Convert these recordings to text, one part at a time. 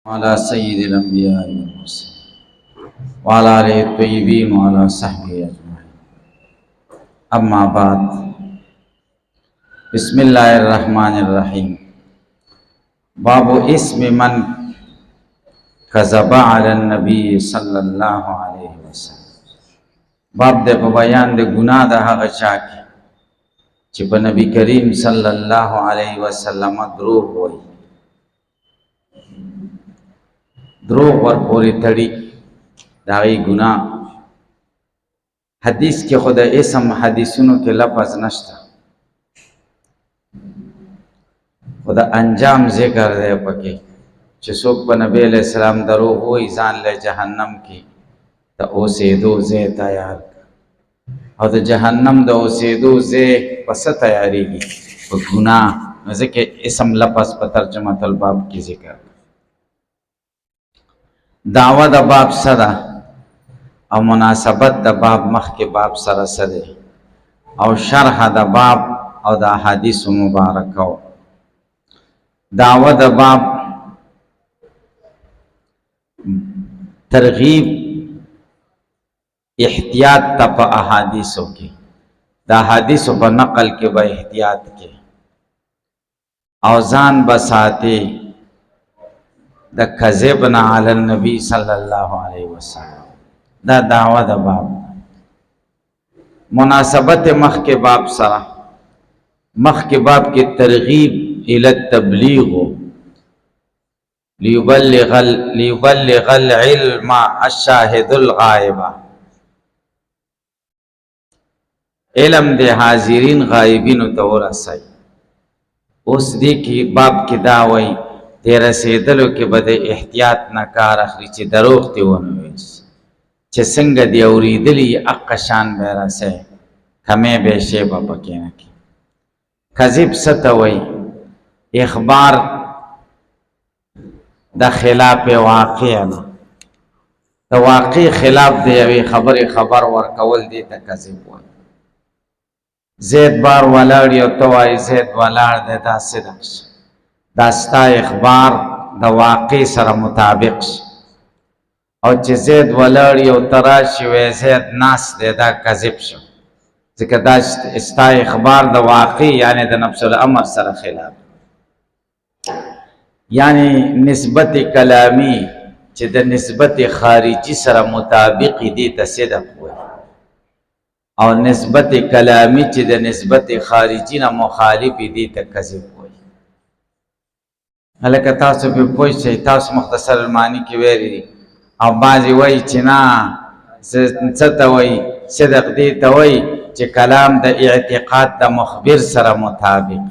على سيد الأنبياء والمرسلين وعلى آله الطيبين وعلى صحبه أجمعين. أما بعد، بسم الله الرحمن الرحيم. باب اسم من كذب على النبي صلى الله عليه وسلم. باب دے په بیان د ګناه د هغه چا کې چې په نبی کریم صلی الله علیه وسلم دروغ وایي، دروغ ورپورې تړي، دا غي ګناه. حدیث کې خود اسم حدیثونو کې لفظ نشته، خود انجام ذکر دی پکې چې څوک په نبی علیہ السلام دروغ وایي ځان له جهنم کې د اوسېدو ځای تیار او د جهنم د اوسېدو ځای پس تیاریږي په ګناه. ځکه اسم لفظ په ترجمه الباب کې ذکر. دعوه د باب سره او مناسبت د باب مخ کې باب سره سره او شرح د باب او د احادیث مبارکه. دعوه د باب ترغیب احتیاط ته په احادیثو کې، د احادیثو په نقل کې به احتیاط کې او ځان بساته د کذبنا علی النبی صلی الله علیه وسلم. دا دعوه د باب مناسبت مخ کے باب سره. مخ کے باب کی ترغیب الی التبلیغ لیبلغ العلم الشاهد الغائب. علم دے حاضرین غائبین ته ورسای. اوس دې کې باب کې دا وایي دې رسېدلو کې به د احتیاط نه کار اخلي چې دروغ دې ونه وایي، چې څنګه دې اورېدلي حق شان به رسئ، کمې به شی به پکې نه کړي. کذب څه ته وایي؟ اخبار د خلاف واقع نه، د واقع خلاف د یوې خبرې خبر ورکول دې ته کذب وایي. زید بار ولاړ یو ته وایي زید ولاړ دی، دا صدق شي، دا ستا اخبار د واقع سره مطابق شي. او چې زید ولاړ یو تراشي وی زید ناس دی، دا کذب شو، ځکه دا ستا اخبار د واقع یعنی د نفس الامر سره خلاف. یعنی نسبت کلامی چې د نسبت خارجي سره مطابق دی ته صدق وایي، او نسبت کلامی چې د نسبت خارجي نه مخالف دی ته کذب وایي. هلکه تاسو په پوه شئ، تاسو مختصر المعانی کې ویلي او بعضې وایي چې نه څه ته وایي، صدق دې ته وایي چې کلام د اعتقاد د مخبر سره مطابق،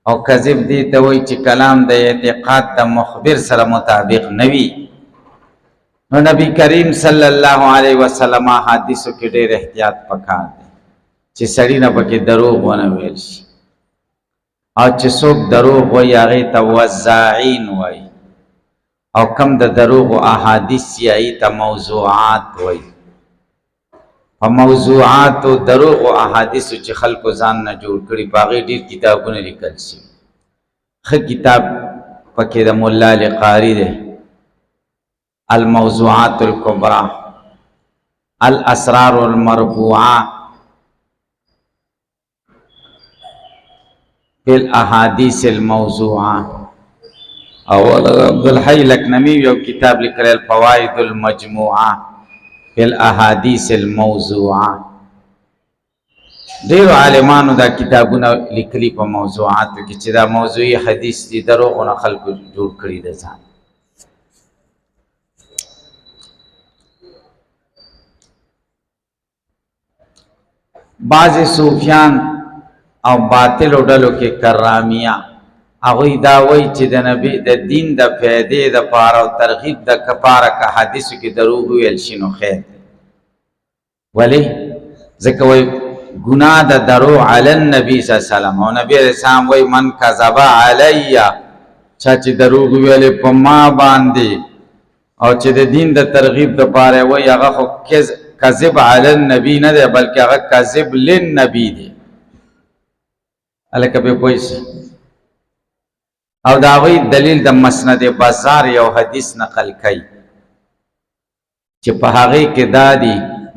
او کذب دې ته وایي چې کلام د اعتقاد د مخبر سره مطابق نه وي. نو نبی کریم صلی الله علیه وسلم حدیثو کې ډېر احتیاط پکار دی چې سړي نه پکې دروغ ونه ویل شي، او چې څوک دروغ وایي هغې ته وزاعین وایي، او کم د دروغ و احادیث یې ته موضوعات وایي. په موضوعات و دروغ و احادیثو چې خلکو ځان نه جوړ کړي په هغې ډېر کتابونه لیکل شي. ښه کتاب پکې د ملا علی قاري دی، الموضوعات الکبرى، الاسرار المرفوعه فی الاحادیث الموضوعه. او عبدالحی لکنوی یو کتاب لیکلی الفوائد المجموعه فی الاحادیث الموضوعه. ډیرو عالمانو دا کتابونه لیکلي په موضوعاتو کې چې دا موضوعي حدیث دي، دروغونه خلکو جوړ کړي د ځان. بعض صوفیان او باطل ډلو کې کرامیه هغوی دا وایي چې د نبی د دین د فایدې دپاره او ترغیب د کفاره که حدیثو کې دروغ وویل شي نو خیر دی. ولې؟ ځکه وایي ګناه د دروغ علی النبي صلی الله علیه وسلم، او نبی علیه السلام وایي من کذب علی، چا چې دروغ ویلې په ما باندې او چې د دین د ترغیب دپاره وایي هغه خو کذب علی النبی نه دی بلکې هغه کذب للنبی دی. هلکه پې پوه شئ. او دا غوی دلیل د مسند بازار یو حدیث نقل کړي چې په هغه کې دادی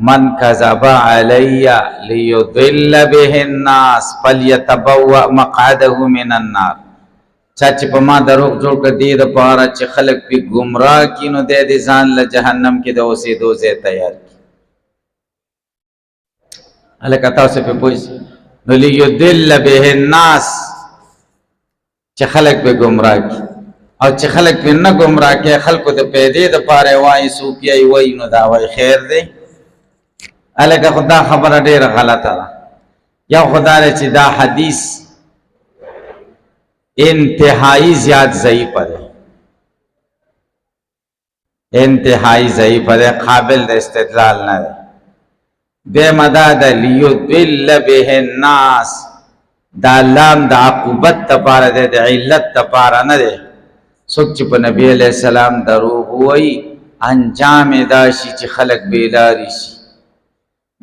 من کذب علی لیضل به الناس فلیتبوأ مقعده من النار. چا چې په ما دروغ جوړ کړ دې د پاره چې خلک په گمراه کینو د دې ځان له جهنم کې د اوسېدو ځای تیار کړي. الکه تاسو په پوښ نو لیضل به الناس چې خلک به گمراه کی او چې خلک په نه گمراه کې خلکو د پیدې د پاره وایي سوپیای وایي نو دا وایي خیر دی. الکه خدا خبره ډیره غلطه ده. یو خدای چې دا حدیث انتہائی زیاد ضعیف ہے، انتہائی ضعیف ہے، قابل د استدلال نہ ہے. بے مداد لیضل به الناس دا لام دا عقوبت تپارا دے دا علت تپارا نہ دے. سوک چی پا نبی علیہ السلام دروغ ہوئی انجام داشی چی خلق بیلاری شی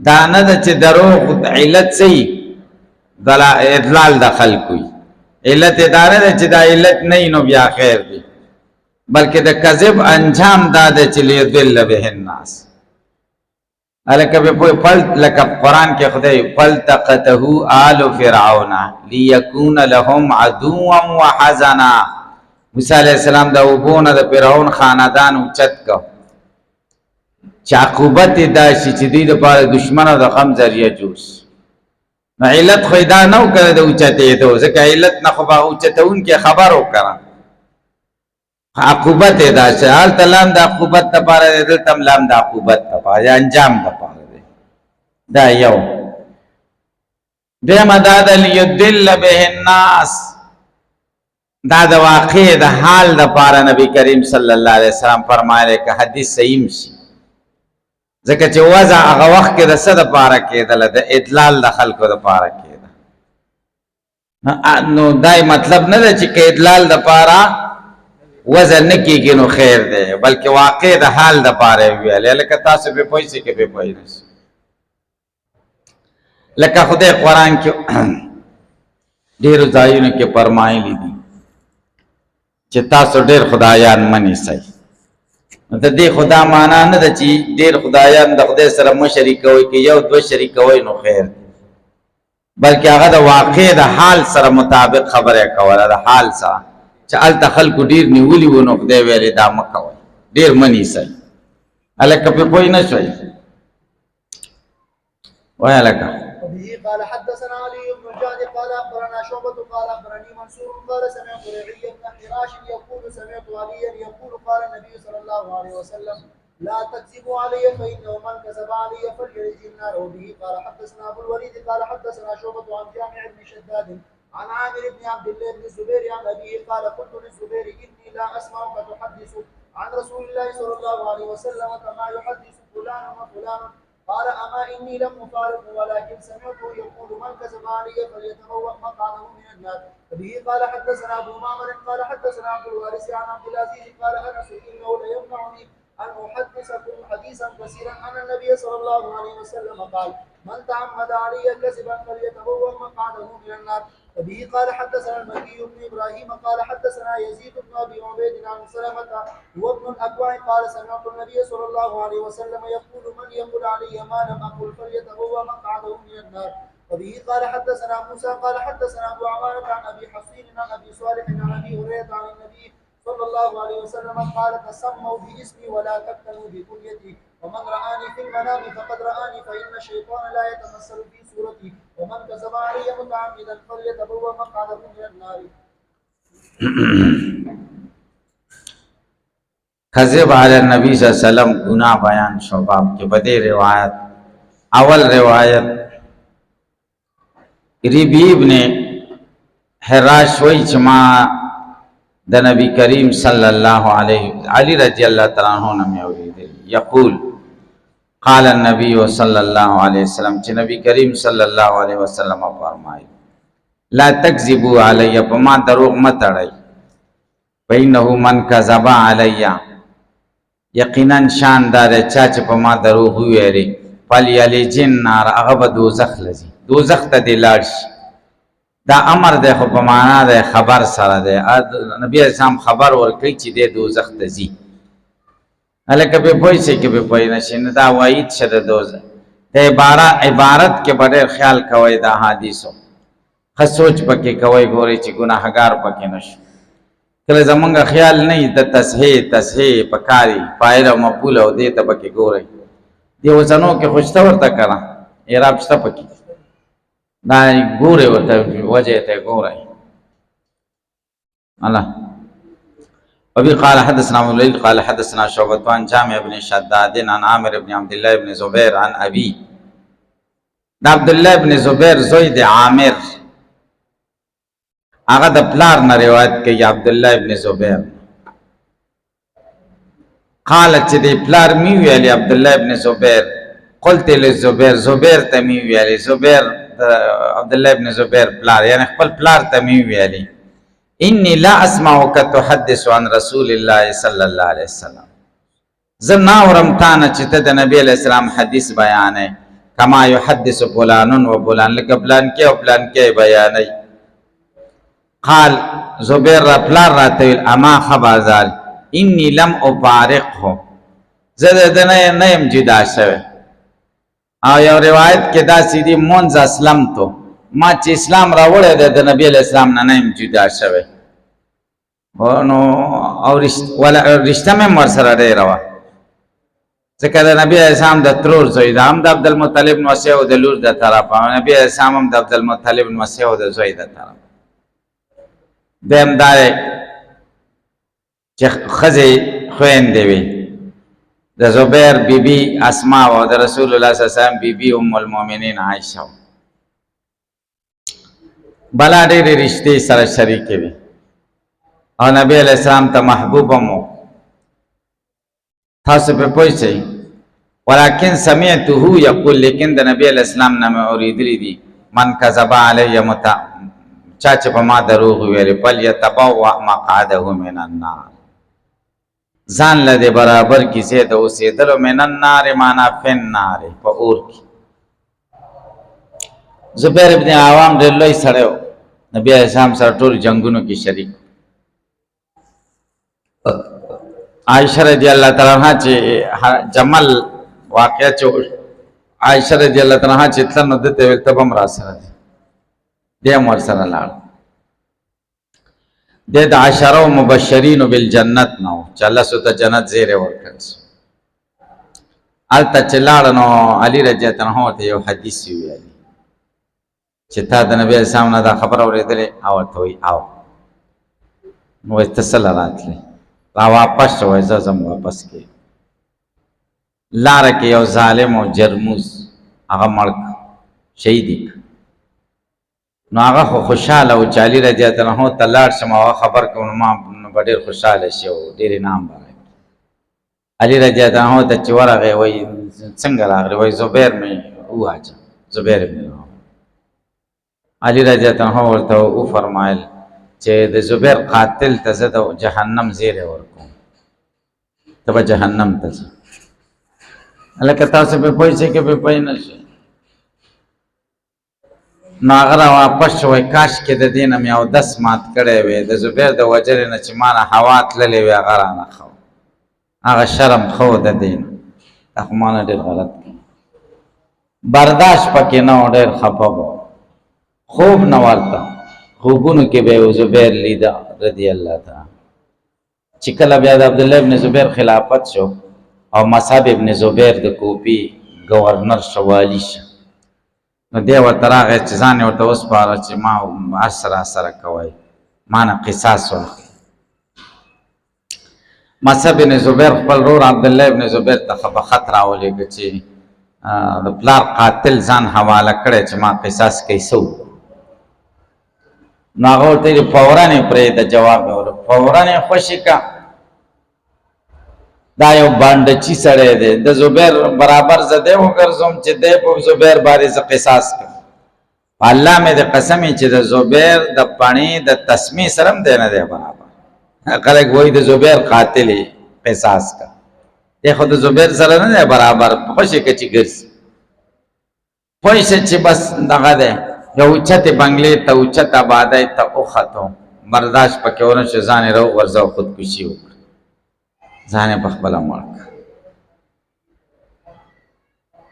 دا نہ دا چی دروغ علت سی ادلال دا خلق ہوئی علت اداره ده چې دا علت نه نو بیا خیر دی بلکې د کذب انجام دا ده چې لیضل به الناس. الکه په پل لکه قران کې خدای فلتقته آل فرعون ليكون لهم عدوا وحزنا. موسی علیہ السلام دا وبونه د فرعون خاندان اوچت کو چې عقوبت دا شي چې دوی د پاره دشمنو د غم ذریعہ جوړ. نو علت خو دا نو کړه د اوچته ته ځکه علت نه خو با اوچتهون کې خبر وکړه عقوبت دا چې حال تلام د عقوبت لپاره د تم لام د عقوبت لپاره انجام لپاره دا یو. دیم دا د لیضل به الناس دا د واقع د حال لپاره نبی کریم صلی الله علیه وسلم فرمایله که حدیث صحیح شي ځکه چې وضع هغه وخت کې د څه دپاره کېدله د ادلال د خلکو دپاره کېده. نو دای مطلب نه ده چې که ادلال دپاره وضع نه کېږي نو خیر دی بلکې واقع د حال دپاره یې ویلې لکه تاسو پې پوه شئ که پې پوه نه شئ. لکه خدای قرآن کې ډېرو ځایونو کې فرمایلي دي چې تاسو ډېر خدایان مه نیسئ. د دې خدا معنا نه ده چې ډېر خدایان د خدای سره مه شریکوئ که یو دوه شریکوئ نو خیر دی بلکې هغه د واقع د حال سره مطابق خبره کوله د حال سره چې هلته خلکو ډېر نیولي وو نو خدای ویلې دا مه کوئ ډېر مه نیسئ. هلکه پرې پوه نه شوئ وایه هلکه. وبه قال حدثنا علي بن الجعد قال اخبرنا شعبة قال اخبرني منصور قال سمعت ربيع بن حراش يقول سمعت عليا يقول قال النبي صلى الله عليه وسلم لا تكذبوا علي فانه من كذب علي فليلج النار. وبه قال حدثنا ابو الوليد قال حدثنا شعبة عن جامع بن شداد عن عامر بن عبد الله بن الزبير عن ابيه قال قلت للزبير اني لا اسمعك تحدث عن رسول الله صلى الله عليه وسلم كما يحدث فلان وفلان قال اما اني لم افارق ولكن سمعته يقول من كذب علي فليتبوأ مقعده من النار. وبه قال حدثنا ابو معمر قال حدثنا عبد الوارث عن عبد العزيز قال انس انه ليمنعني ان احدثكم حديثا كثيرا عن النبي صلى الله عليه وسلم قال من تعمد علي كذبا فليتبوأ مقعده من النار. وبه قال حدثنا المكي بن ابراهيم قال حدثنا يزيد بن ابي عبيد عن سلمة وابن الاكوع قال سمعت النبي صلى الله عليه وسلم يقول من يقول علي ما لم اقل فليتبوأ مقعده من النار. وبه قال حدثنا موسى قال حدثنا ابو عوانة عن ابي حصين عن ابي صالح عن ابي هريرة عن النبي صلى الله عليه وسلم قال تسموا باسمي ولا تكتموا بكنيتي ومن رآني في المنام فقد رآني فإن الشيطان لا يتمثل في صورتي ومن كذب علي متعمدا فليتبوأ مقعده من النار. کذب علی النبی صلی اللہ علیہ وسلم گناہ بیان شباب کے بدے روایت. اول روایت ربیع ابن حراش وی چما د نبی کریم صلی اللہ علیہ علی رضی اللہ تعالیٰ عنہ میں اورید یقول قال النبی صلی اللہ علیہ وسلم چھ نبی کریم صلی اللہ علیہ وسلم فرمائے لا تکذبوا علی پما دروغ مت اڑائی فإنه من کذب علی یقینا شاندار چاچ پما دروغ ویری فلیلج النار اغه دوزخ لذي دوزخ ته دلارش دا امر دی خو په معنا د خبر سره دی. نبی اسلام خبر ورکړي چې د دوزخ ته ځي. هلکه به پوه شي که به پوه نه شي نو دا وعید شه د دوزخ. د عبارت کې به ډېر خیال کوئ د احادیثو، ښه سوچ پکې کوئ، ګورئ چې ګناهګار پکې نه شو. کله زمونږ خیال نه وي د تصحیح پکاري فاعل او مفعول او دې ته پکې ګورئ. دې وزنو کې خو شته ورته که نه اعراب شته پکې، دا ګورئ ورته وجه ته ګورئ. الله وبي قال حدثنا ابو الليل قال حدثنا شعبة عن جامع بن شداد عن عامر بن عبد الله بن زبير عن ابي عبد الله بن زبير زوی د عامر، هغه د پلار نه روایت کوي عبد الله بن زبير قال چې د پلار می ویلي عبد الله بن زبير قلت للزبير زبير ته می ویلي، زبير عبد الله بن زبير پلار یعنی خپل پلار ته می ویلي انی لا اسمعک تحدث عن رسول الله صلی الله علیه وسلم، زه نه اورم تا نه چې ته د نبی علیه السلام حدیث بیانې کما یحدث فلان و فلان، لکه فلان کې او فلان کې بیانې. قال زبیر را پلار راته ویل اما خبازال انی لم افارقه، زه د نه یم جدا شوی. او یو روایت کې دا سیدی منذ اسلمتو، ما چې اسلام راوړی دی د نبی علیہ السلام نه یم جدا شوی. نو او رشته مې ورسره ډېره وه، ځکه د نبی علیہ السلام د ترور زوی ده، هم د عبدالمطلب نوسی و د لور د طرفه، نبی علیہ السلام هم د عبدالمطلب نوسی و د زوی د طرفه. دویم دا دی چې ښځې خویندې وي، د زبیر بیبي اسما و د رسول الله صلی الله علیه وسلم بیبي ام المؤمنین عائشه و. بلا ډېرې رشتې سره شریکې وي او نبی علیہ السلام ته محبوب هم و. تاسو په پوه شئ. ولکن سمعته یقول، لیکن د نبی علیہ السلام نه مې اورېدلي دي من کذب علی چا چې په ما دروغ ویلي فلیتبوأ مقعده من النار، ځان له دې برابر کیسې د اوسېدلو من النار معنا فی النار، په اور کې. زبیر ابن عوام ډېر لوی سړی و، نبی علیہ السلام سره ټول جنګونو کې شریک. عائشہ رضی الله تعالی عنها چې جمل واقعه چې عائشہ رضی الله تعالی عنها چې تل نو دته ویل تبم را سره دي دیم ور سره لاړ. د عشرو مبشرین بالجنت نو چې الله سو ته جنت زیره ورکړ. الته چې لاړ نو علی رضی الله عنه ته یو حدیث ویلی چې تا د نبی اسلام نه دا خبر اورېدلې او ته وی او نو اتصال راتلی را واپس شوی، زه ځم واپس کې. لاره کې یو ظالم او جرموز هغه مړ شهید، نو هغه خو خوشحاله او چې علي رضی الله عنه ته لاړ شم هغه خبر کړم ما به ډېر خوشحاله شي او ډېر انعام به راکړي. علي رضی الله عنه ته چې ورغی وایي څنګه راغلی؟ وایي زبیر مې وواچه، زبیر مې علي رضی الله عنه ورته وفرمایل چې د زبیر قاتل ته زه د جهنم زیری ورکوم، ته به جهنم ته ځې. هلکه تاسو پرې پوه شئ که پرې پوه نه شئ. نو هغه را واپس شوی، کاش کې د دې نه مې اودس مات کړی وی، د زبیر د وجلې نه چې ما نه هوا تللې وي هغه رانه ښه، هغه شرم ښه و د دې نه. دا خو ما نه ډېر غلط کړي، برداشت پکې نه و، ډېر خفه به خوب نه ورته، خوبونو کې به یې زبیر لیده رضی الله تعالی. چې کله بیا د عبدالله ابن زبیر خلافت شو او مصعب ابن زبیر د کوفي گورنر شو، والی شو، نو دی ورته راغی چې ځان یې ورته وسپاره چې ما هر څه راسره کوئ، ما نه قصاص واخلئ. مصعب ابن زبیر خپل ورور عبدالله ابن زبیر ته خط راولېږه چې د پلار قاتل ځان حواله کړی چې ما قصاص کوي څه وکړو. نو هغه ورته ویلي فورا یې پرېږده، جواب یې ورکړ فورا یې خوشي که، دا یو بانډچي سړی دی، د زبیر برابر زه دی وګرځوم چې دی په زبیر باندې زه قصاص کړم. الله مې د قسم چې د زبیر د پڼې د تسمې سره هم دی نه دی برابر. خلک وایي د زبیر قاتل یې قصاص کړه، دی خو د زبیر سره نه دی برابر، خوشي که چې ګرځي پوه شي چې بس دغه دی. یو اوچتې بنګلې ته اوچت آبادۍ ته وختو، برداشت پکې ونه شو، ځان یې راوغورځاو او خودکشي وکړه، ځان یې پخپله مړ کړ.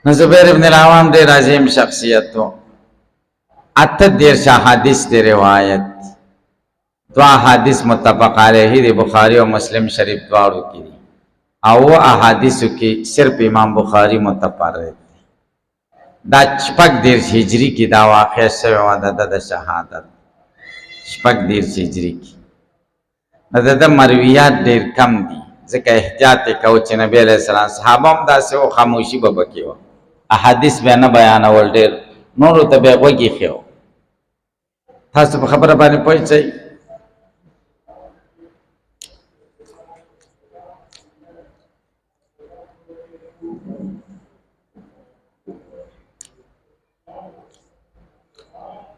نو زبیر ابن العوام ډېر عظیم شخصیت و. 38 احادیث دی روایت، 2 احادیث متفق علیه دی، بخاری او مسلم شریف دواړو کې دي، او احادیثو کې صرف امام بخاری متفرد. دا 40 هجری کې دا واقع شوی و د شهادت، 40 هجری کې. د مرویات ډېر کم دي، ځکه احتیاط یې کوو چې نبی علیه السلام صحابه هم داسې و، خاموشي به پکې وه، احادیث به نه بیانول، ډېر نورو ته به یې غوږ ایښی و. تاسو په خبره باندې پوه شئ.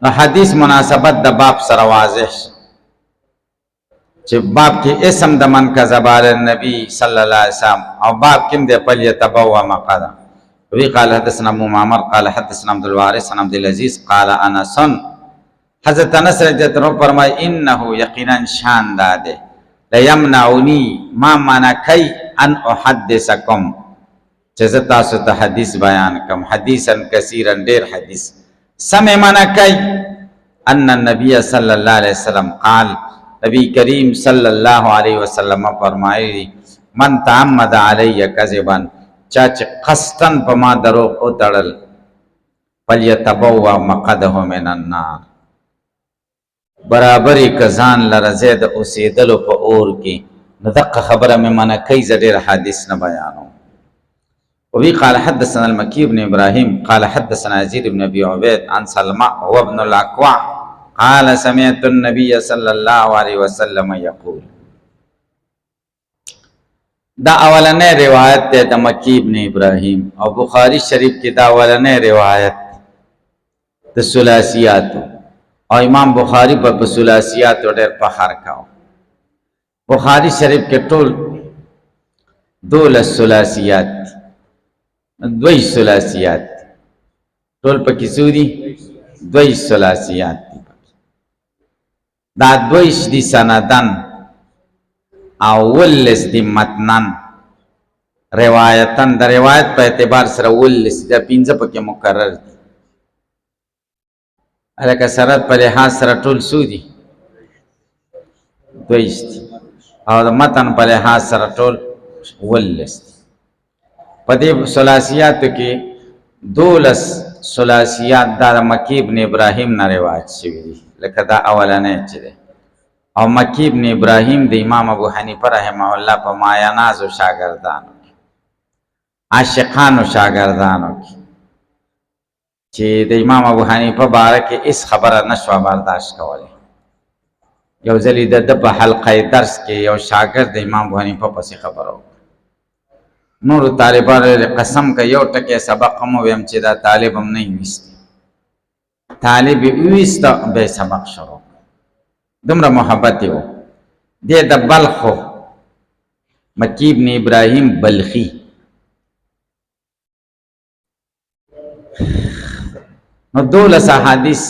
نو حدیث مناسبت د باب سره واضح چې باب کې اسم د من کذب علی النبی صلی الله علیه وسلم، او باب کې د فلیتبوأ مقعده. وی قال حدثنا ابو معمر قال حدثنا عبد الوارث عن عبد العزيز قال انس، حضرت انس رضی اللہ عنہ فرمائے انه یقینا شان داده لیمنعنی ما منکی ان احدثکم، چې تاسو ته حدیث بیان کم، حدیثا کثیرا ډیر حدیث. سمع منکی ان النبی صلی اللہ علیہ وسلم قال، نبی کریم صلی اللہ علیہ وسلم فرمائے من تعمد علی کذبا، چاچ قصدن پا ما دروغ اترل، فلیتبوأ مقعده من النار، برابری کزان لرزید اسیدلو پا اور کی. ندق خبر میں منکی زدیر حدیث نبیانو. وبي قال حدثنا المكي بن إبراهيم قال حدثنا يزيد بن أبي عبيد عن سلمى وابن الأكوع قال سمعت النبي صلى الله عليه وسلم يقول. دا اولنې روایت ده د مکی ابن ابراهیم، او بخاری شریف کې دا اولنې روایت د ثلاثیات، او امام بخاری په ثلاثیات ډېر فخر کاو. بخاری شریف کې ټول 12 ثلاثیات، 2 ثلاثیات ټول پکې سودي، 2 ثلاثیات دي. دا 2 دي سندن او 19 دی متنن، روایتن د روایت په اعتبار سره 19 د 15 پکې مقرر دي. الکه سرت په لحاظ سره ټول سودي 20 دي، او د متن په لحاظ سره ټول 19 دي. په دې ثلاثیاتو کې 12 ثلاثیات د مکی ابن ابراهیم نه روایت شوي دي، لکه دا اولنې چې ده. او مکی ابن ابراهیم د امام ابو حنیفه رحمه الله په مایانازو شاگردانو کې، عاشقانو شاگردانو کې، چې د امام ابو حنیفه باره کې اس خبره نشوه برداشت کولی. یو ځلې د په حلقه درس کې یو شاگرد د امام ابو حنیفه پسې خبره وکړه. نور طالبانو قسم که یو ټکی سبق هم ویم چې دا طالب هم نه ویستی، طالب ویسته به سبق شروع، دومره محبت و. دی د بلخو مکی ابن ابراهیم بلخی، نو 12 احادیث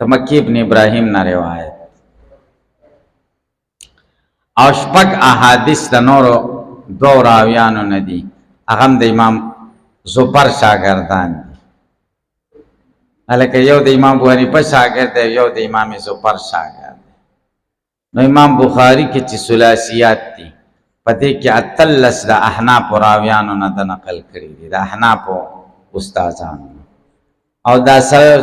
د مکی ابن ابراهیم نه روایت، او 6 احادیث د نورو 2 راویانو نه دي، هغه د امام زفر شاگردان دي. هلکه یو د امام ابو حنیفه شاگرد دی، یو د امام زفر شاگرد. نو امام بخاری کې چې ثلاثیات دي، په دې کې 38 د احناف راویانو نه د نقل کړي دي، د احناف استادانو، او دا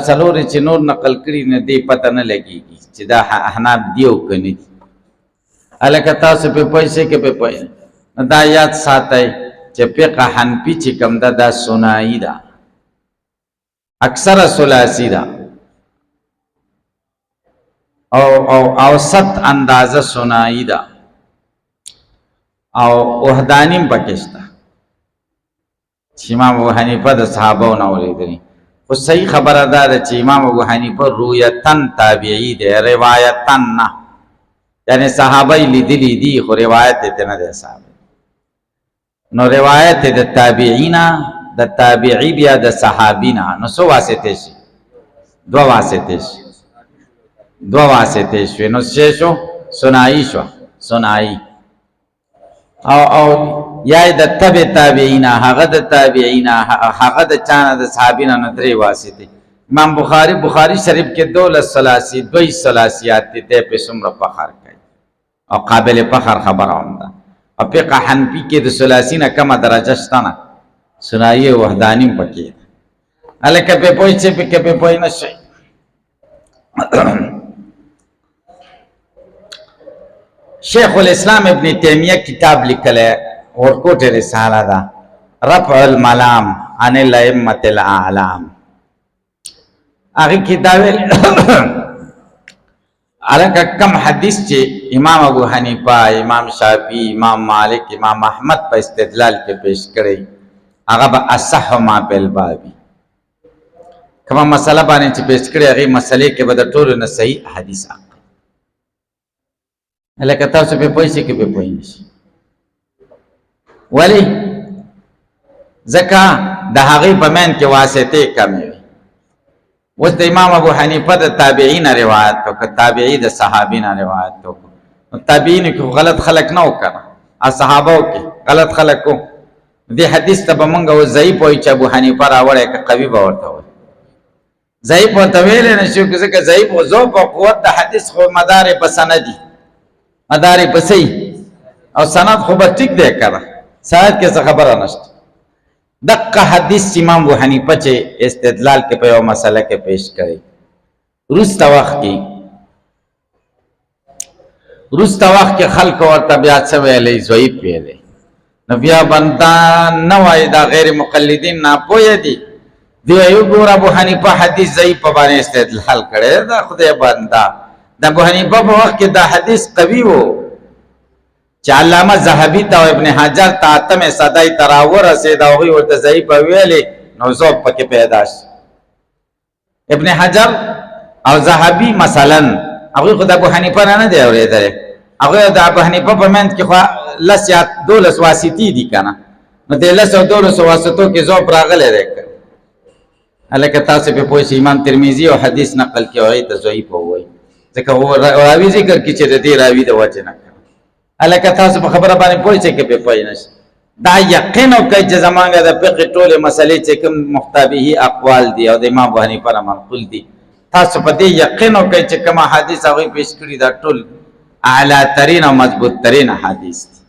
څلور چې نور نقل کړي نه دی پته نه لګیږي چې دا احناف دی او کني دي. هلکه تاسو په پیسې کې په پوهه دا یاد ساتئ چې فقه حنفي چې کوم ده دا ثنایی ده، اکثره ثلاثي ده، او اوسط اندازه ثنایی ده، او وحدانیم پکشته چې امام ابو حنیفه د صحابو نه اوریدلی. خو صحیح خبره ده چې امام ابو حنیفه رویتن تابعی دی، روایتن نه، یعنی صحابه لیدلی دي خو روایت دې نه دی صحابه. نو روایت د تابعینا، د تابعی بیا د صحابینا، نو سو واسطه شي دو واسطه شوی نو شو سنائی شو سنائی او یا د تبع تابعین هغه د تابعین هغه د چانه د صحابین نو درې واسطه امام بخاری شریف کې دولت ثلاثی دوی ثلاثیات ته په څومره فخر کوي او قابل فخر خبره هم ده او فقه حنفی کې د ثلاثین کمه درجه شته نه سنائی وحدانی پکې الکه په پوي چې په پوي نشي شیخ الاسلام ابن تیمیہ کتاب لکھل ہے ورکوٹ رسالہ دا رفع الملام عن الائمة الاعلام آخی کتاب علاقہ کم حدیث چے امام ابو حنیفہ امام شافعی امام مالک امام احمد پا استدلال کے پیش کرے آغا با اصح ما بالبابی کما مسئلہ بانے چے پیش کرے اغی مسئلے کے بدر طول نصحیح حدیث آقا لکه تاسو په پوښتنه کې په پوښتنه ولی زکه د هغه په من کې واسطه کمې وي اوس د امام ابو حنیفه د تابعین روایت او تابعی د صحابین روایت او تابعین کې غلط خلق نه وکړه صحابو کې غلط خلق کو دې حدیث ته بمنګ او ضعیف وي چې ابو حنیفه راوړی ک قوی به ورته وي ضعیف ورته ویل نه شو چې ضعیف او ذوب او قوت د حدیث خو مدار په سندي مداري پسې او سند خو به ټیک دی کړه سند کې څه خبره نشته دغه حدیث امام ابو حنیفه چې استدلال کې په یو مسله کې پیش کړي روسته وخت کې خلق ورته بیا څه ویلې ضعیف ویلې نو بیا بندا نه وای دا غیر مقلدین نه پوهې دي دی یو ګور ابو حنیفه حدیث ضعیف په باندې استدلال کړي دا خدای بندا د ابو حنیفه په وخت کې دا حدیث قوی وو چې علامه ذهبی ته ابن حجر ته اتمه صدای تراور رسید او ورته ضعیف ویلې نو ذوب پکې پیدا شي ابن حجر او ذهبی مثلا هغه خدای ابو حنیفه نه دی اورېدل هغه د ابو حنیفه په منځ کې خو لس یا دولس واسطي دي کنه نو د لس او دولس واسطو کې ذوب راغلی دی الکه تاسو په پوښتنه امام ترمذی او حدیث نقل کې وایي ته ضعیف وایي ځکه و راوی ذکر کی چې دې راوی د وجه نه الکه تاسو په خبره باندې پوښتنه کې په پوي نشي دا یقین او کې چې زمانګه د فقه ټوله مسلې چې کوم مختابه اقوال دي او د امام ابو حنیفه منقول دي تاسو په دې یقین او کې چې کوم حدیث هغه پیش کړی دا ټول اعلی ترین او مضبوط ترین حدیث دي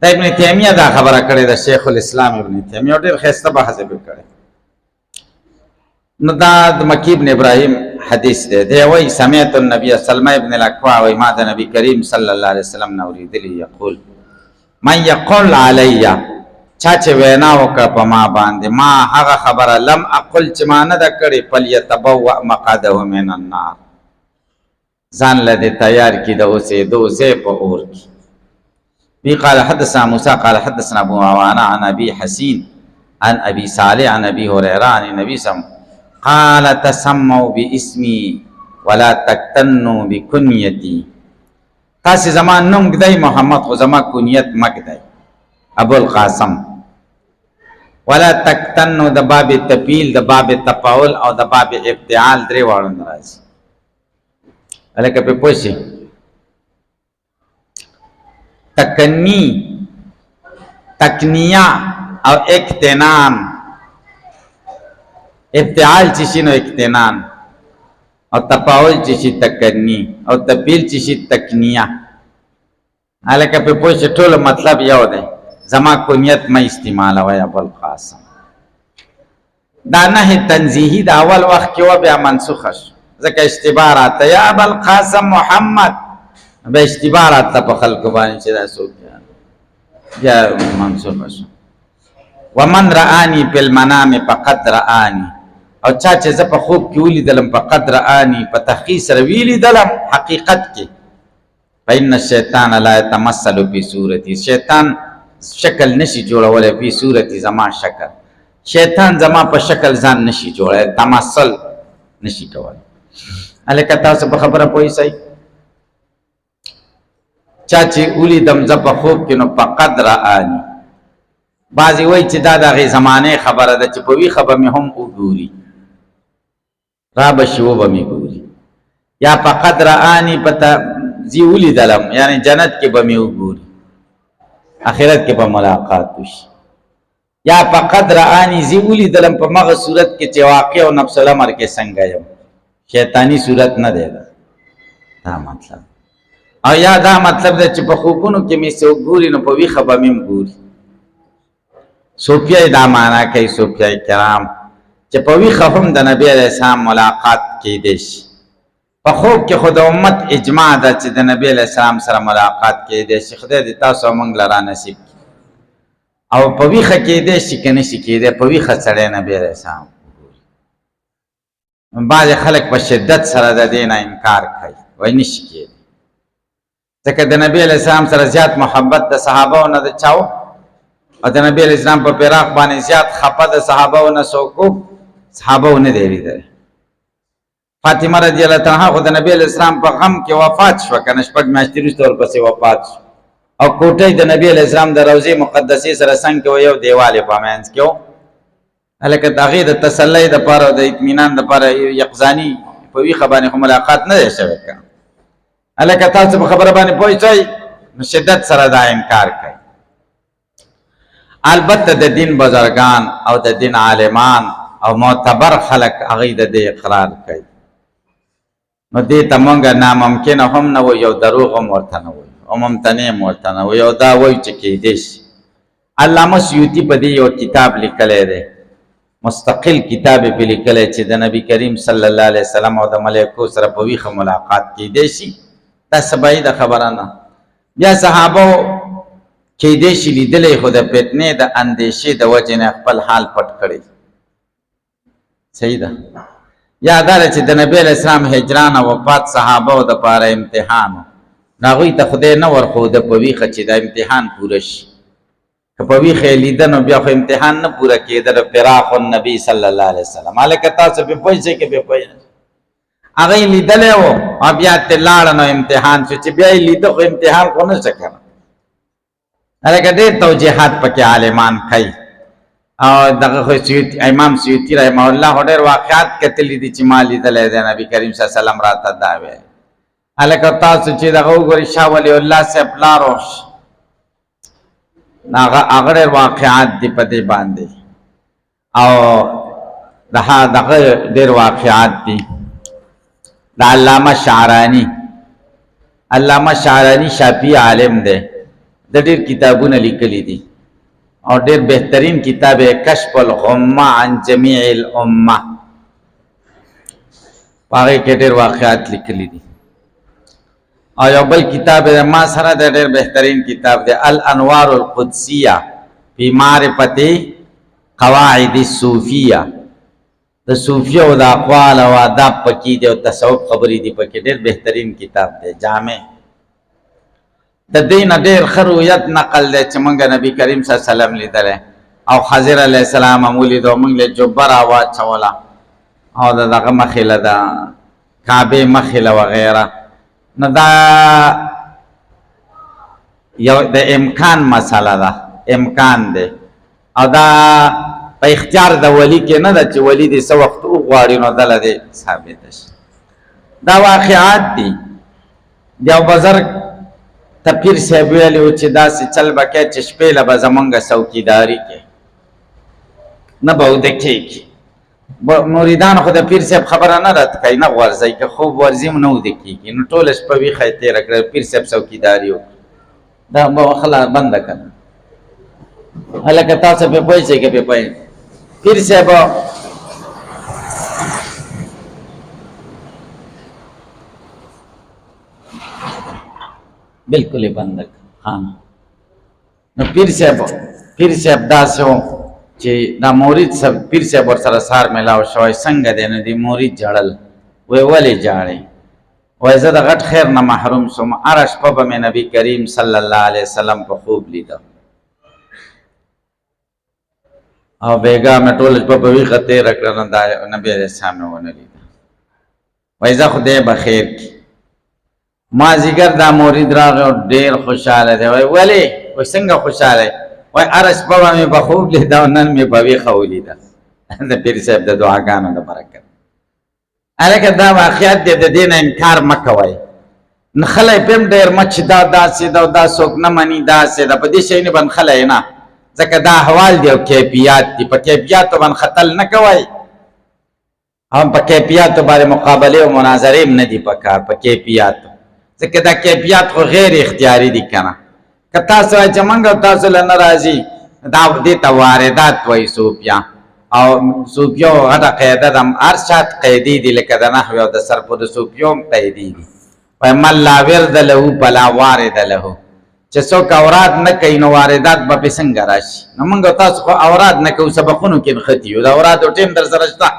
د ابن تیمیه دا خبره کړې د شیخ الاسلام ابن تیمیه ډېر خسته بحث به کړی نو دا د مکی ابن ابراهیم حدیث دی وی سمعت النبي سلمہ ابن الاکوع وی ما د نبی کریم صلی الله علیه وسلم نو اوریدلی یقول من یقول علی چا چې وینا وکړه په ما باندې ما هغه خبره لم اقل چې ما نه د کړې فلیتبوأ مقعده من النار ځان له تیار کی د اوسېدو ځای په اور کې بي قال حدثنا موسى قال حدثنا ابو عوانة عن ابي حسين عن ابي صالح عن ابي هريره عن النبي صلى الله عليه وسلم قال تسموا باسمي ولا تكتنوا بكنيتي تاسي زمان نوم گدای محمد خو زما کنیت مگدای ابو القاسم ولا تكتنوا د باب تپیل د باب تپاول او د باب ابتعال درې واړو ناراض الکه په پوښي تکنی تکنیا او اکتنان ابتعال چشی نو اکتنان او تپاول چشی تکنی او تپیل چشی تکنیه حالکه پی پوش طول مطلب یو ده زما کنیت ما استعمال وی ابو القاسم دا نه تنزیحی دا اول وقت کی و بیا منسوخش ذکر اشتبار آتا یا ابو القاسم محمد بیا اشتبار آتا پا خلق بانی چه دا سو بیا منسوخش ومن رآنی پی المنام فقد رآنی او چا چې زه په خوب کې ولیدلم په قدر آنی په تحقیق سره ولیدلم حقیقت کې فإن الشیطان لا يتمثل فی صورتی شیطان شکل نشي جوړولی فی صورتی زما شکل شیطان زما په شکل ځان نشي جوړولی تمثل نشي کولی هلکه تاسو په خبره پوهیږئ چا چې ولیدم زه په خوب کې نو په قدر آنی بعضې وایي چې دا د هغې زمانې خبره ده چې په ویښه به مې هم وګوري را بشي وبمي ګوري یا فقد رآني پتا زی ولیدلم یعنی جنت کې به مې وګوري آخرت کې به ملاقات وشي یا فقد رآني زی ولیدلم په مغه صورت کې چې واقع او نفس الامر کې څنګه یم شیطانی صورت نه دی دا مطلب او یا دا مطلب دی چې په خوبونو کې مې څه وګوري نو په ویښه به مې ګوري صوفیه دا معنا کوي صوفیه کرام چې په ویښه هم د نبی علیه السلام ملاقات کېدی شي په خوب کې خو د امت اجماع ده چې د نبی علیه السلام سره ملاقات کېدی شي خدای دې تاسو موږ له را نصیب کړي او په ویښه کېدی شي که نه شي کېدی په ویښه سړی نبی علیه السلام بعضې خلک په شدت سره د دې نه انکار کوي وایي نه شي کېدی ځکه د نبی علیه السلام سره زیات محبت د صحابهو نه د چاو او د نبی علیه السلام په فراق باندې زیات خفه د صحابهو نه څوک صحابهو نه دی لیدلی فاطمه رضی الله تعالی عنها خو د نبی علیه السلام په غم کې وفات شوه که نه 6 میاشتې وروسته ورپسې وفات شو او کوټۍ د نبی علیه السلام د روضې مقدسې سره څنګ کې و یو دیوال یې په منځ کې و هلکه د هغې د تسلی دپاره او د اطمینان دپاره یقظاني په ویښه باندې خو ملاقات نه دی شوی که هلکه تاسو په خبره باندې پوه شئ نو شدت سره دا انکار کوي البته د دین بزرگان او د دین عالمان او معتبر خلق هغې د دې اقرار کوي نو دې ته مونږ ناممکنه هم نه وایو او دروغ هم ورته نه وایو او ممتنع هم ورته نه وایو او دا وایو چې کېدی شي علامه سیوطي په دې یو کتاب لیکلی دی مستقل کتاب یې پې لیکلی چې د نبی کریم صلی الله علیه وسلم او د ملایکو سره په ویښه ملاقات کېدی شي دا څه بعیده خبره نه بیا صحابو کېدی شي لیدلی خو د فتنې د اندېشې د وجې نه خپل حال پټ کړی صحیح ده یا دا چې د نبی علیه السلام هجران او وفات صحابو دپاره امتحان و نو هغوی ته خدای نه ورښوده په ویښه چې دا امتحان پوره شي که په ویښه یې لیده نو بیا خو امتحان نه پوره کېده د فراق النبي صلی الله علیه وسلم هلکه تاسو پې پوه شئ که پې پوه هغه یې لیدلی و او بیا ترې لاړه نو امتحان شو چې بیا یې لیده خو امتحان خو نه شه کنه هلکه ډېر توجیحات پکې عالمان کوي او دغه خو امام سیوطي رحمه الله خو ډېر واقعات کتلي دي چې ما لیدلی دی نبي کریم صلی الله علیه وسلم راته دا ویل هلکه تاسو چې دغه وګورئ شاه ولی الله صاحب پلار هغه ډېر واقعات دي په دې باندې او دغه ډېر واقعات دي د علامه شعراني شافعي عالم دی د ډېر کتابونه لیکلي دي او ډېر بهترین کتاب یې کشف الغمه عن جمیع الامه په هغې کې ډېر واقعات لیکلي دي او یو بل کتاب ما سره د ډېر بهترین کتاب دی الانوار القدسیه فی معرفت قواعد الصوفیه د صوفیه او د اقوال او آداب پکې دی او تصوف خبرې دي پکې ډېر بهترین کتاب دی جامع د دې نه ډېر ښه رویت نقل دی چې موږ نبي کریم صلی الله علیه وسلم لیدلی او خضر علیه السلام هم ولیدو موږ له جبه راواچوله او د دغه مخې له د کعبې مخې له وغیره نو دا یو د امکان مسله ده امکان دی او دا په اختیار د ولی کې نه ده چې ولی دې څه وخت وغواړي نو دله دې ثابته شي دا واقعات دي یو بزرګ ته پیر صاحب ویلي و چې داسې چل به کوې چې شپې له به زمونږ څوکیداري کوې نه به اوده کېږي مریدان خو د پیر صاحب خبره نه رد کوي نه غورځئ که خوب ورځي هم نه اوده کېږي نو ټوله شپه ویښه یې تېره کړه پیر صاحب څوکیداري وکړي دا به خلا بنده که نه هلکه تاسو پې پوه شئ که پې پوه پیر صاحب بالکل بنده ها نو پیر صاحب داسې و چې دا مورید صاحب پیر صاحب ورسره سهار میلاو شوی څنګه دی نو دې مورید ژړل وی ولې ژاړې وایي زه د غټ خیر نه محروم شوم هره شپه به مې نبي کریم صلی الله علیه وسلم په خوب لیده او بیګا مې ټوله شپه په ویښه تېره کړه نو دا نبي علیه السلام مې ونه لیده وایي زه خدای به خیر کړي مازدیګر دا مورید راغی او ډېر خوشحاله دی وایي ولې وایي څنګه خوشحاله وایي هره شپه به مې په خوب لیده او نن مې په ویښه ولیده د پیر صاحب د دعاګانو د برکت الکه دا واقعیت دی، د دې نه انکار مه کوئ. نخلی پیم ډېر مچ دا داسې ده او دا څوک نه مني داسې ده، په دې شی نه بنخلی نه، ځکه دا احوال دی او کیفیات دي. په کیفیاتو باندې خطل نه کوئ، هم په کیفیاتو باندې مقابلې او مناظرې هم نه دي پکار په کیفیاتو، ځکه دا کیفیات خو غیر اختیاري دي که نه. که تاسو وایئ چې موږ تاسو له نه راځي، دا دې ته واردات وایي صوفیه. او صوفیو غټه قاعده ده، هر شات قیدي دي، لکه د نحو او د صرف د صوفیو هم قیدي دي. وایي من لا ورد له فلا وارد له، چې څوک اوراد نه کوي نو واردات به پې څنګه راشي. نو موږ تاسو خو اوراد نه کوو، سبقونو کې نښتي یو، د اورادو ټیم در سره شته،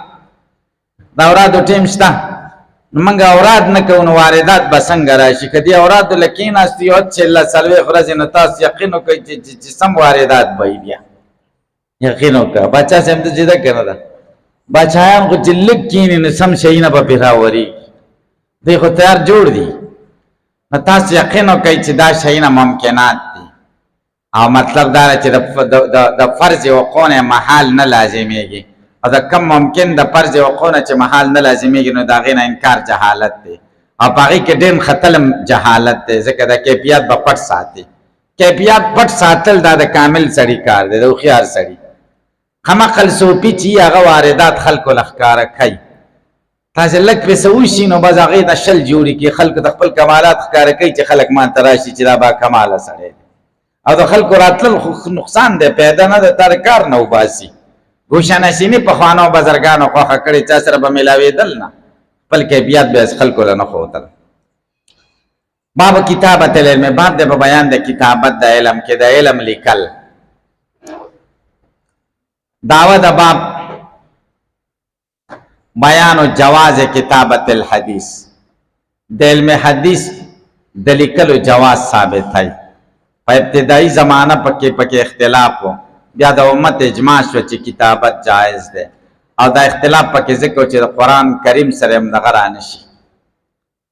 د اورادو ټیم شته، نو موږ اوراد نه کوو نو واردات به څنګه راشي. که دې اورادو له کېناستي یو چې څلوېښت ورځې نو تاسو یقین وکړئ چې سم واردات به وي. بیا یقین وکړه، باچا صاحب ته جده که نه ده، باچایان خو چې لږ کښېني نو سم شیونه به پرې راورېږي، دوی خو تیار جوړ دي. نو تاسو یقین وکړئ چې دا شیونه ممکنات دي، او مطلب دا دی چې د فرض وقوع نه محال نه لازمیږي، او د کم ممکن د فرض وقوع نه چې محال نه لازمیږي نو د هغې نه انکار جهالت دی، او په هغې کې ډېر ختلم جهالت دی، ځکه د کیفیت به پټ ساتي. کیفیت پټ ساتل دا د کامل سړي کار دی، د هوښیار سړي. خمقل صوفي چې هغه واردات خلکو له ښکاره کوي، تاسې لږ پرې څه وشي نو بس هغې ته شل جوړې کړي، خلکو ته خپل کمالات ښکاره کوي چې خلک ما ته راشي چې دا با کماله سړی دی، او د خلکو راتلل خو نقصان دی، پیدا نه ده، تا د کار نه وباسي. ګوشه نشیني پخوانو بزرګانو خوښه کړې، چا سره به میلاوېدل نه، خپل کیفیت به خلکو له نه ښودل. باب کتابت العلم، باب دی په بیان د کتابت د علم کې، د علم لیکل. دعوه د باب بیان و جواز کتابت الحدیث، د علم حدیث د لیکلو جواز ثابت ہے. په ابتدائی زمانہ پکې اختلاف و، بیا د امت اجماع شو چې کتابت جائز ده، او دا اختلاف پکې ذکر چې د قرآن کریم سره هم دغه رانشي،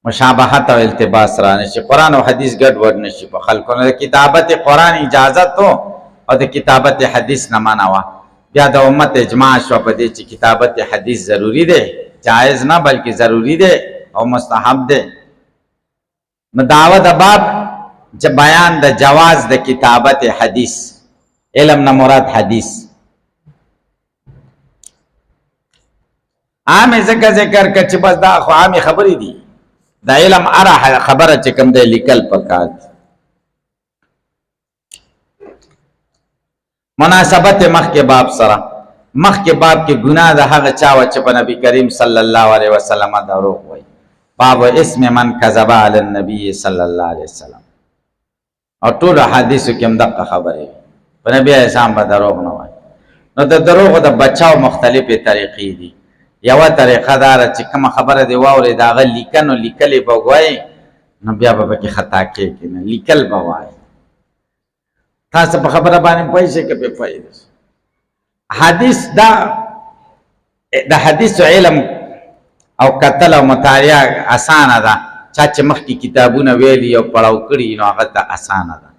مشابهت او التباس رانشي، قرآن او حدیث ګډ وډ نشي په خلکو نه. د کتابت قرآن اجازت و او د کتابت حدیث نه منع وه، بیا د امت اجماع شو په دې چې کتابت حدیث ضروری ده، جائز نه بلکې ضروری ده او مستحب ده. نو دعوه د باب بیان د جواز د کتابت حدیث، علم نه مراد حدیث. عام ذکر کړ چې بس دا خو عامي خبرې دي، د علم اره خبره چې کوم دی لیکل پکار. مناسبت مخکې باب سره، مخکې باب کې ګناه د هغه چا و چې په نبی کریم صلی الله علیه وسلم دروغ وایي. باب اسم من کذب علی النبی صلی الله علیه وسلم، او ټول حدیثو کې هم دغه خبرې په نبی اسلام به دروغ نه وایي. نو د دروغو د بچاو مختلفې طریقې دي. یوه طریقه دا ده چې کومه خبره دې واورې د هغه لیکنو لیکلې به وایي، نو بیا به پکې خطا کېږي نه، لیکل به وایي. تاسو په خبره باندې پوه شئ که پې پوه شئ. حدیث دا د حدیثو علم او کتل او مطالعه اسانه ده، چا چې مخکې کتابونه ویلي او پړاو کړي نو هغه ته اسانه ده،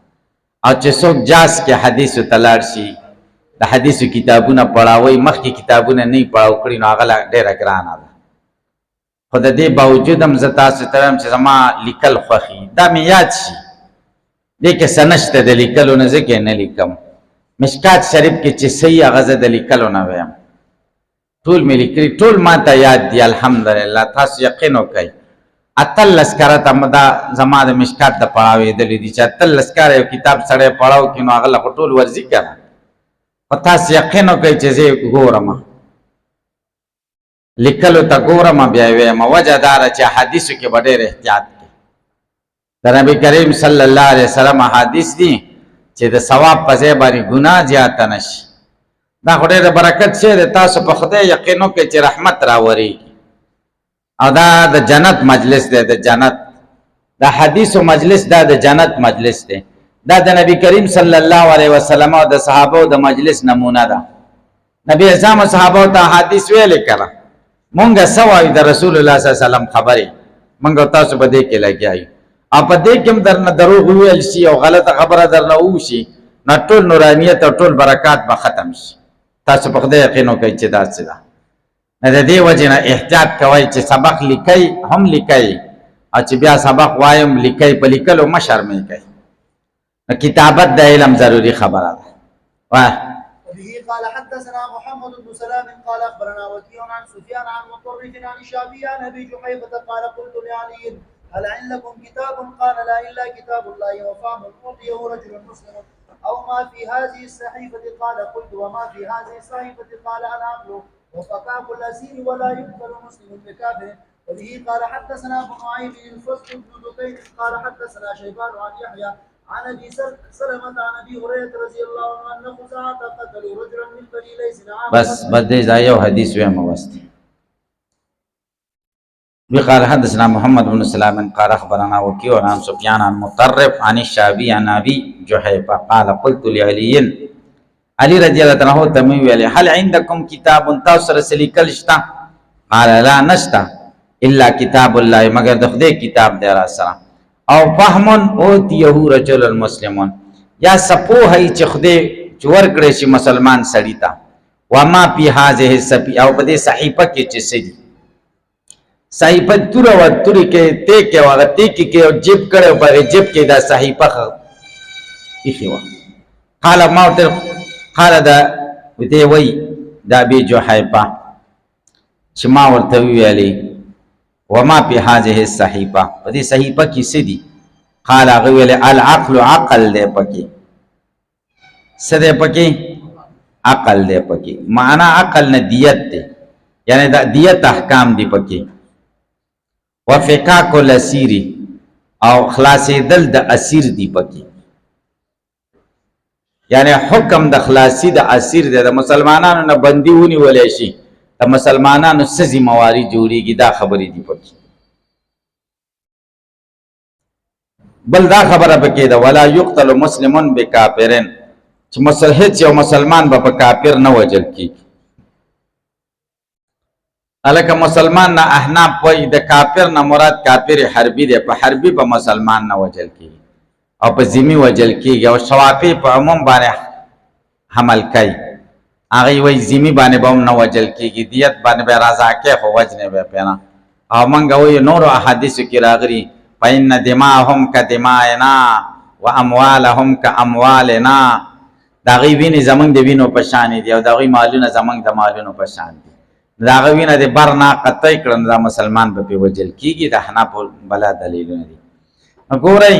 او چې څوک جاس کې حدیثو ته لاړ شي د حدیثو کتابونه پړاوي، مخکې کتابونه نه پړاو کړي نو هغه ډېره ګرانه ده. خو د دې باوجود هم زه تاسو ته وایم چې زما لیکل خوښي، دا مې یاد شي، دې کې څه نشته د لیکلو نه، ځکه نه لیکم. مشکات شریف کې چې صحیح هغه زه د لیکلو نه ویم، ټول مې لیکلي، ټول ما ته یاد دي الحمدلله. تاسو یقین وکئ 18 کرته دا زما د مشکات د پړاوېدلي دي، چې 18 کاره یو کتاب سړی پړاو کړي نو هغه له خو ټول ورځي که نه. خو تاسو یقین وکئ چې زه ګورم، لیکلو ته ګورم، بیا یې ویم. وجه دا ده چې حدیثو کې به ډېر احتیاط کوي. د نبی کریم صلی الله علیه وسلم حدیث دي چې د ثواب په ځای باندې ګناه زیاته نشي. دا خو ډېر د برکت شی دی. تاسو په خدای یقین وکړئ چې رحمت راورېږي، او دا د جنت مجلس دی، د جنت د حدیثو مجلس، دا د جنت مجلس دی. دا د نبی کریم صلی الله علیه وسلم او د صحابو د مجلس نمونه ده. نبی اعظم او صحابو ته حدیث ویلې کړه، مونږه څه وایو د رسول الله صلی الله علیه وسلم خبرې، مونږ تاسو په دې کې لګیا یو، او په دې کې هم درنه دروغ وویل شي او غلطه خبره درنه وشي نو ټول نورانیت او ټول برکات به ختم شي. تاسو په خدای یقین وکړئ چې داسې ده. نه د دې وجه نه احتیاط کوئ چې سبق لیکئ هم لیکئ او چې بیا سبق وایم لیکئ په لیکلو مه شرمې کوئ نو کتابت د علم ضروري خبره ده وایه وبه قال حدثنا محمد بن سلام قال اخبرنا وكيع عن سفيان عن مطرف عن الشعبي عن ابي جحيفه قال قلت لعلي هل عندكم كتاب قال لا الا كتاب الله وفهم اعطيه رجل مسلم او ما في هذه الصحيفه قال قلت وما في هذه الصحيفه قال العقل وفكاك الاسير ولا يقتل مسلم بكافر وبه قال حدثنا ابو نعيم الفضل بن دكين قال حدثنا شيبان عن يحيى عن ابي سلمة عن ابي هريره رضي الله عنه ان خزاعه قتلوا رجلا من بني ليس بس بدي زايو حديث وين موست قال حدثنا محمد بن سلام قال اخبرنا وكيع عن سفيان عن مطرف عن الشعبي عن ابي جحيفه قال قلت لعلي علي رضي الله عنه تمي ویل هل عندكم كتاب تاسر سلیکل شتا قال لا نشتا الا كتاب الله مگر د خدای کتاب دی را سره او فهم اوتیه رجل المسلمون یا سپو هي چې خدای چې ورکړي شي مسلمان سړی ته وما في هذه الصحيفه او په دې صحیفه کې چې سړي صحیفه تور او توري کې ته کې وغتی کې او جيب کړه په جيب کې دا صحیفه اخی وا قال ما قال دا وته وی دا بي جحيفه چې ما ورته ویلي وما في هذه الصحيفه په دې صحیفه کې سدي قال هغه ویل العقل عقل دې پکې سده پکې عقل دې پکې معنا عقل نه دیت دې یعنی دا دیت احکام دې پکې وفقاک الاسیر او خلاصې دل د اسیر دې پکې یعنی حکم د خلاصي د اسیر د مسلمانانو نه بندي ونی ولې شي د مسلمانانو سزي مواري جوړيږي دا خبرې دي پکې بل دا خبره پکې ده ولا يقتل مسلمون بکافرن چې مسلحت یو مسلمان به کافر نه وجل کیږي الکه مسلمان نه احناف وای د کافر نه مراد کافر حربي دی په حربي په مسلمان نه وجل کیږي او په ذمي وجل کیږي او شوافی په عموم باندې حمل کوي هغه وای ذمي باندې به نه وجل کیږي دیت باندې به رضا کې خو وجنه به پینا او مونږ وای نور احادیث کې راغلي فإن دماءهم كدمائنا واموالهم كاموالنا دا غي ویني زمنګ د وینو په شان دي او دا غي مالونه زمنګ د مالونو په شان دي دا غي وینه د برنا قطعي کړه دا مسلمان به وجل کیږي د حنف بلا دلیلونه دي وګورئ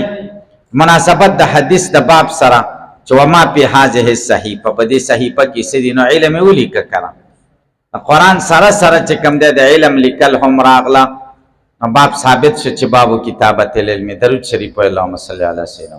مناسبت د حدیث د باب سره چې وما په هذه الصحیفه په دې صحیفه کې څه دي نو علم ولیک کړه قرآن سره سره چې کوم د علم لیکل هم راغله باب ثابت شو چې باب کتابت العلم درود شریف اللهم صل علی سیدنا